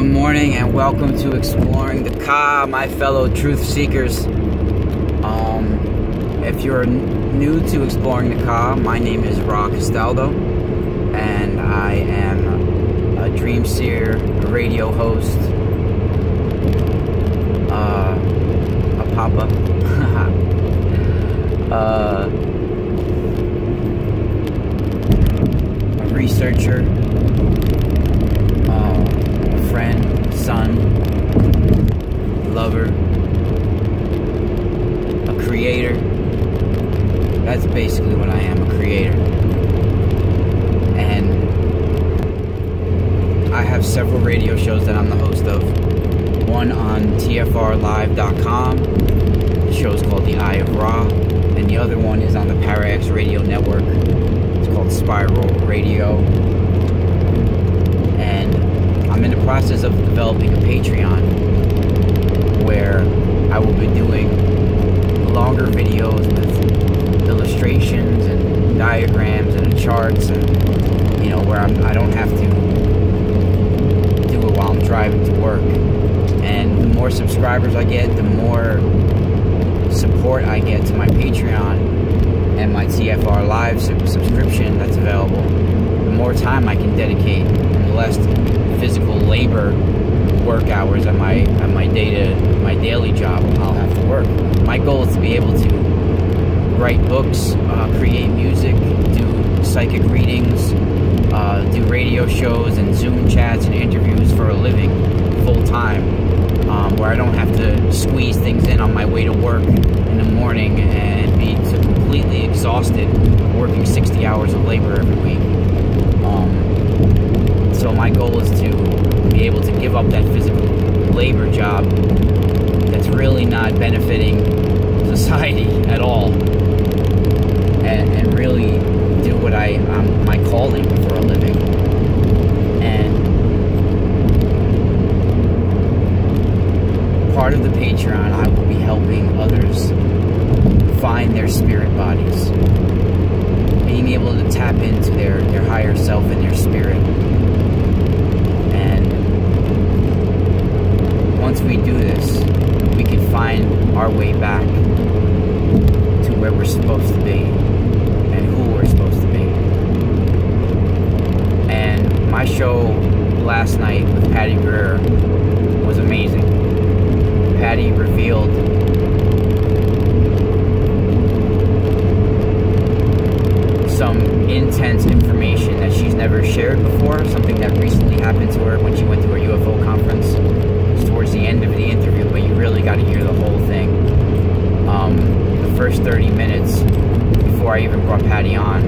Good morning and welcome to Exploring the Ka, my fellow truth seekers. If you're new to Exploring the Ka, my name is Ra Castaldo, and I am a dream seer, a radio host, a papa, a researcher, a friend, son, lover, a creator. That's basically what I am, a creator. And I have several radio shows that I'm the host of. One on tfrlive.com. The show's called The Eye of Ra. And the other one is on the ParaX Radio Network. It's called Spiral Radio. And I'm in the process of developing a Patreon where I will be doing longer videos with illustrations and diagrams and charts, and where I don't have to do it while I'm driving to work. And the more subscribers I get, the more support I get to my Patreon and my TFR Live subscription that's available, the more time I can dedicate and the less physical labor work hours at my daily job I'll have to work. My goal is to be able to write books, create music, do psychic readings, do radio shows and Zoom chats and interviews for a living full time, where I don't have to squeeze things in on my way to work in the morning and be so completely exhausted working 60 hours of labor every week. So my goal is to be able to give up that physical labor job that's really not benefiting society at all, and really do what my calling for a living. And part of the Patreon, I will be helping others find their spirit bodies, being able to tap into their higher self and their spirit. And once we do this, we can find our way back to where we're supposed to be and who we're supposed to be. And my show last night with Patty Greer was amazing. Patty revealed some intense information that she's never shared before, something that recently happened to her when she went to her UFO conference. It's towards the end of the interview, but you really got to hear the whole thing. The first 30 minutes before I even brought Patty on,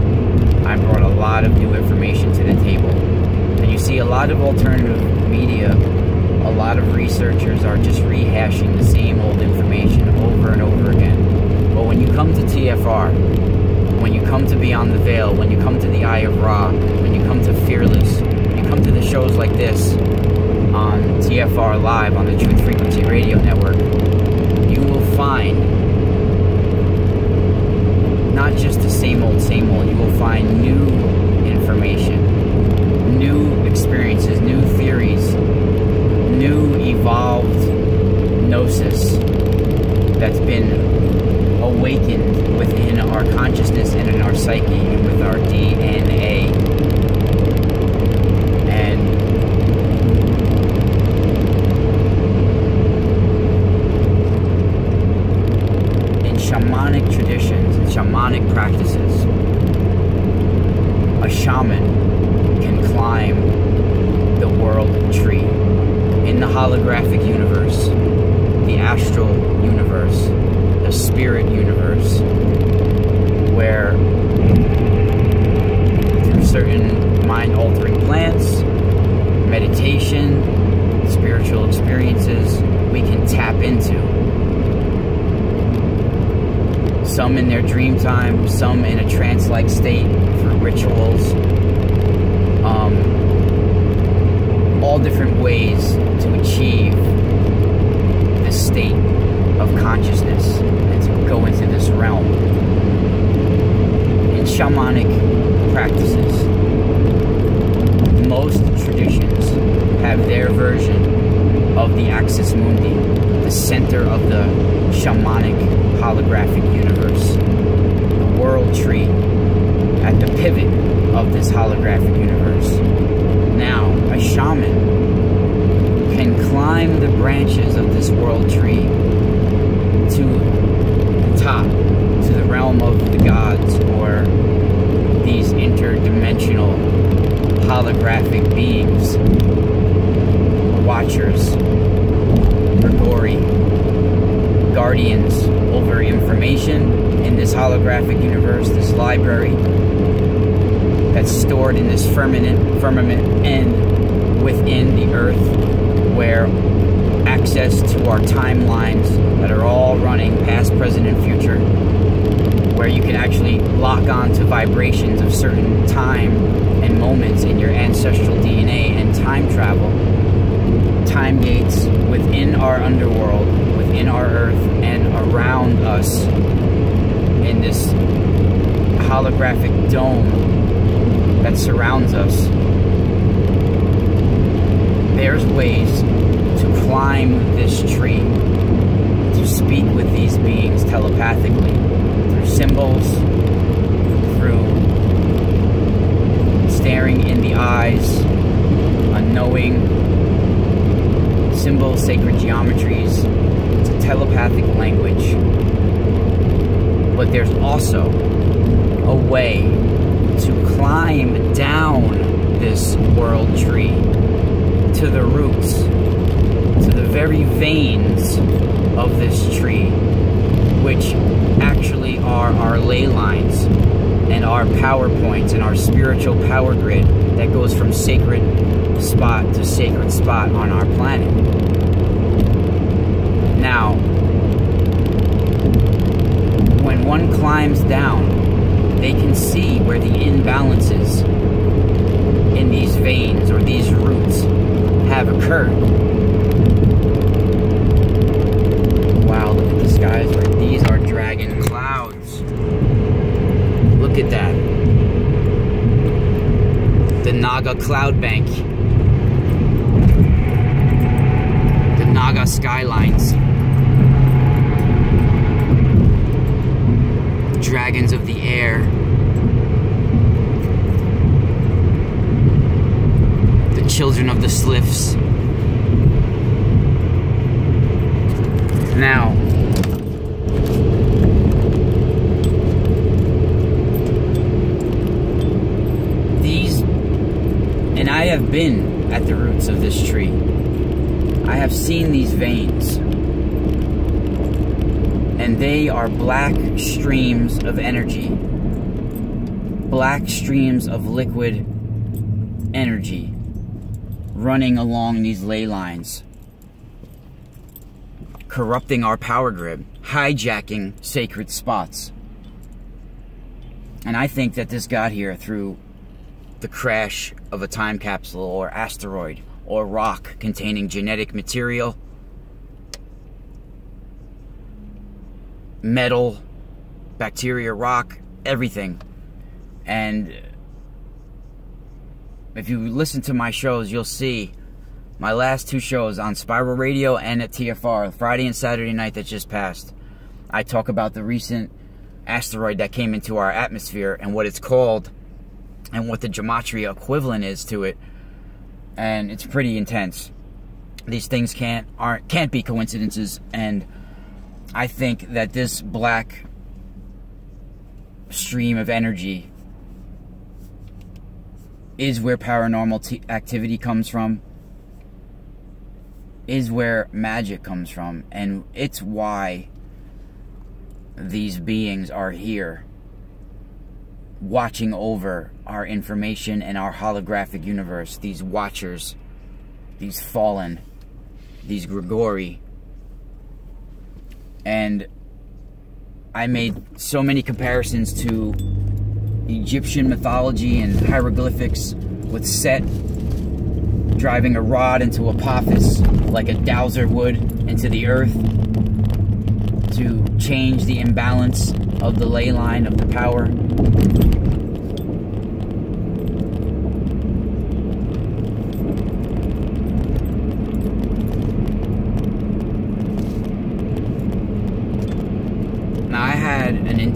I brought a lot of new information to the table. And you see a lot of alternative media, a lot of researchers are just rehashing the same old information over and over again. But when you come to TFR, when you come to Beyond the Veil, when you come to the Eye of Ra, when you come to Fearless, when you come to the shows like this on TFR Live on the Truth Frequency Radio Network, you will find not just the same old, you will find new information, new experiences, new theories, new evolved gnosis that's been awakened within our consciousness and in our psyche and with our DNA. And in shamanic traditions and shamanic practices, a shaman can climb the world tree. In the holographic universe, the astral universe, the spirit universe, where through certain mind-altering plants, meditation, spiritual experiences, we can tap into. Some in their dream time, some in a trance-like state through rituals. All different ways to achieve this state of consciousness and to go into this realm. In shamanic practices, most traditions have their version of the Axis Mundi, the center of the shamanic holographic universe, the world tree at the pivot of this holographic universe. Now, a shaman can climb the branches of this world tree to the top, to the realm of the gods, or these interdimensional holographic beings, watchers, Grigori, guardians over information in this holographic universe, this library that's stored in this firmament and within the earth, where access to our timelines that are all running past, present, and future, where you can actually lock on to vibrations of certain time and moments in your ancestral DNA and time travel, time gates within our underworld, within our earth, and around us in this holographic dome that surrounds us. There's ways to climb this tree, to speak with these beings telepathically, through symbols, through staring in the eyes, unknowing symbols, sacred geometries. It's a telepathic language. But there's also a way to climb down this world tree to the roots, to the very veins of this tree, which actually are our ley lines and our power points and our spiritual power grid that goes from sacred spot to sacred spot on our planet. Now, when one climbs down, they can see where the imbalances in these veins or these roots have occurred. Wow, look at the skies. These are dragon clouds. Look at that. The Naga cloud bank. The Naga skylines. Dragons of the air. The children of the sliffs. Now, these, and I have been at the roots of this tree. I have seen these veins. And they are black streams of energy. Black streams of liquid energy running along these ley lines, corrupting our power grid, hijacking sacred spots. And I think that this got here through the crash of a time capsule or asteroid or rock containing genetic material, metal, bacteria, rock, everything. And if you listen to my shows, you'll see my last two shows on Spiral Radio and at TFR, Friday and Saturday night that just passed. I talk about the recent asteroid that came into our atmosphere and what it's called and what the gematria equivalent is to it. And it's pretty intense. These things can't be coincidences, and I think that this black stream of energy is where paranormal activity comes from, is where magic comes from, and it's why these beings are here, watching over our information and our holographic universe. These watchers, these fallen, these Grigori. And I made so many comparisons to Egyptian mythology and hieroglyphics, with Set driving a rod into Apophis like a dowser would into the earth to change the imbalance of the ley line of the power.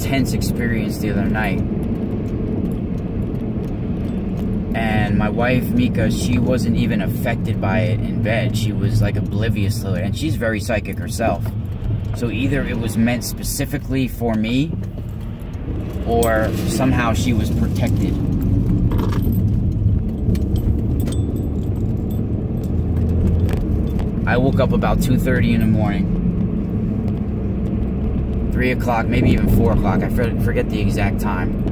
intense experience the other night. And my wife, Mika, she wasn't even affected by it in bed. She was like oblivious to it. And she's very psychic herself. So either it was meant specifically for me, or somehow she was protected. I woke up about 2:30 in the morning. 3 o'clock, maybe even 4 o'clock. I forget the exact time.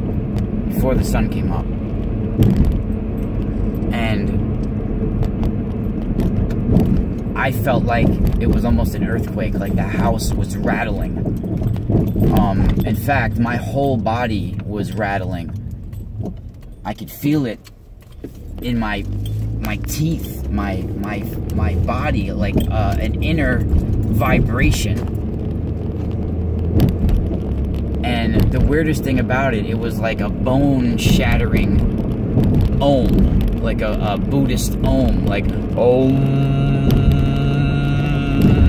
Before the sun came up. And I felt like it was almost an earthquake, like the house was rattling. In fact, my whole body was rattling. I could feel it in my teeth, my body, like an inner vibration. And the weirdest thing about it, it was like a bone-shattering Om, like a Buddhist Om, like Om,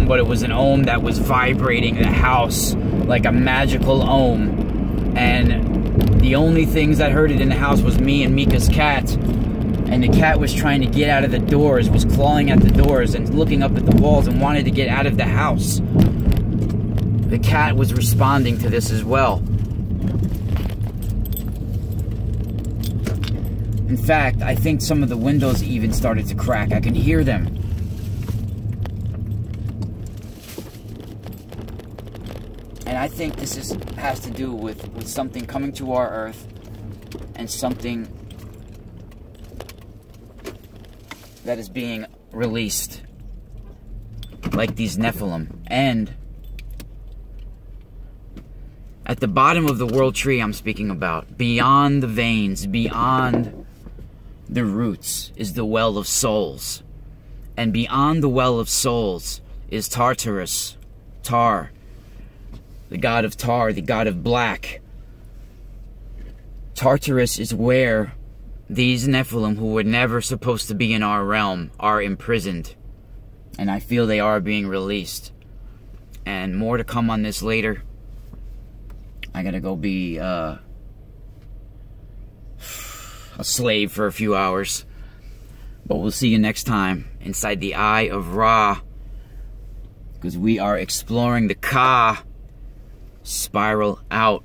but it was an Om that was vibrating the house like a magical Om. And the only things that heard it in the house was me and Mika's cat. And the cat was trying to get out of the doors, was clawing at the doors and looking up at the walls and wanted to get out of the house. The cat was responding to this as well. In fact, I think some of the windows even started to crack. I can hear them. And I think this has to do with something coming to our earth and something that is being released, like these Nephilim. And at the bottom of the world tree I'm speaking about, beyond the veins, beyond the roots, is the well of souls. And beyond the well of souls is Tartarus, Tar, the god of tar, the god of black. Tartarus is where these Nephilim, who were never supposed to be in our realm, are imprisoned. And I feel they are being released. And more to come on this later. I gotta go be a slave for a few hours. But we'll see you next time inside the Eye of Ra, because we are exploring the Ka. Spiral out.